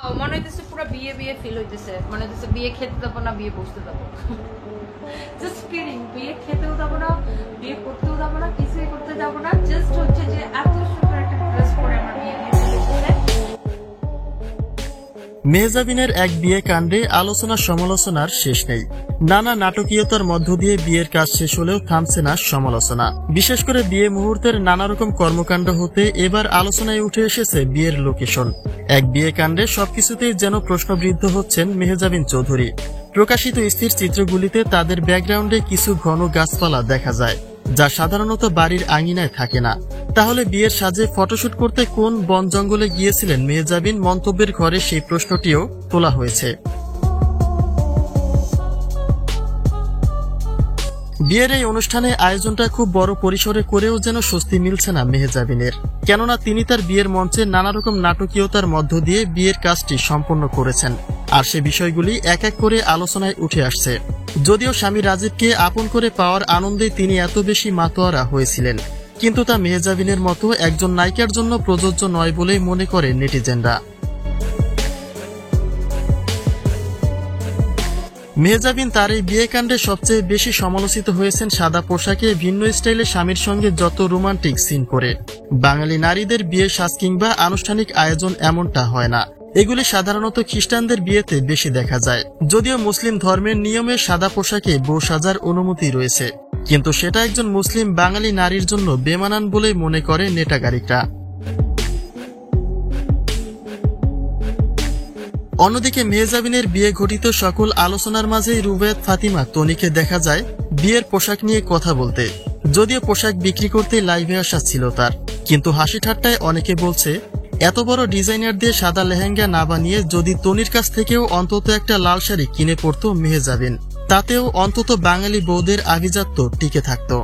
মনে হইতেছে পুরো বিয়ে বিয়ে ফিল হইতেছে, মনে হইতেছে বিয়ে খেতে যাবো না, বিয়ে বসতে যাবো। জাস্ট কিডিং, বিয়ে খেতেও যাবো না, বিয়ে করতেও যাবো না, কিছুই করতে যাবো না, জাস্ট হচ্ছে যে এত সুন্দর একটা ড্রেস পরে আমার বিয়ে বিয়ে ফিল হইতেছে। মেহজাবিনের এক বিয়ে কাণ্ডে আলোচনা সমালোচনার শেষ নেই। নানা নাটকীয়তার মধ্য দিয়ে বিয়ের কাজ শেষ হলেও থামছে না সমালোচনা। বিশেষ করে বিয়ে মুহূর্তের নানা রকম কর্মকাণ্ড হতে এবার আলোচনায় উঠে এসেছে বিয়ের লোকেশন। এক বিয়ে কাণ্ডে সবকিছুতেই যেন প্রশ্নবিদ্ধ হচ্ছেন মেহজাবিন চৌধুরী। প্রকাশিত স্থির চিত্রগুলিতে তাদের ব্যাকগ্রাউন্ডে কিছু ঘন গাছপালা দেখা যায়, যা সাধারণত বাড়ির আঙিনায় থাকে না। তাহলে বিয়ের সাজে ফটোশুট করতে কোন বন জঙ্গলে গিয়েছিলেন মেহজাবিন? মন্তব্যের ঘরে সেই প্রশ্নটিও তোলা হয়েছে। বিয়ের এই অনুষ্ঠানে আয়োজনটা খুব বড় পরিসরে করেও যেন স্বস্তি মিলছে না মেহজাবিনের, কেননা তিনি তার বিয়ের মঞ্চে নানা রকম নাটকীয়তার মধ্য দিয়ে বিয়ের কাজটি সম্পন্ন করেছেন, আর সে বিষয়গুলি এক এক করে আলোচনায় উঠে আসছে। যদিও স্বামী রাজীবকে আপন করে পাওয়ার আনন্দে তিনি এত বেশি মাতোয়ারা হয়েছিলেন, কিন্তু তা মেহজাবিনের মতো একজন নায়িকার জন্য প্রযোজ্য নয় বলেই মনে করে নেটিজেনরা। মেহজাবিন তার এই বিয়ে কাণ্ডে সবচেয়ে বেশি সমালোচিত হয়েছেন সাদা পোশাকে ভিন্ন স্টাইলে স্বামীর সঙ্গে যত রোমান্টিক সিন করে। বাঙালি নারীদের বিয়ে সাজ কিংবা আনুষ্ঠানিক আয়োজন এমনটা হয় না, এগুলি সাধারণত খ্রিস্টানদের বিয়েতে বেশি দেখা যায়। যদিও মুসলিম ধর্মের নিয়মে সাদা পোশাকে বউ সাজার অনুমতি রয়েছে, কিন্তু সেটা একজন মুসলিম বাঙালি নারীর জন্য বেমানান বলে মনে করে নেটাগারিকরা। অন্যদিকে মেহজাবিনের বিয়ে ঘটিত সকল আলোচনার মাঝেই রুবায়াত ফাতিমা তনিকে দেখা যায় বিয়ের পোশাক নিয়ে কথা বলতে। যদিও পোশাক বিক্রি করতে লাইভে আসা ছিল তার, কিন্তু হাসি ঠাট্টায় অনেকে বলছে এত বড় ডিজাইনার দিয়ে সাদা লেহেঙ্গা না বানিয়ে যদি তনির কাছ থেকেও অন্তত একটা লাল শাড়ি কিনে পড়তো মেহজাবিন, তাতেও অন্তত বাঙালি বউদের আভিজাত্য টিকে থাকতো।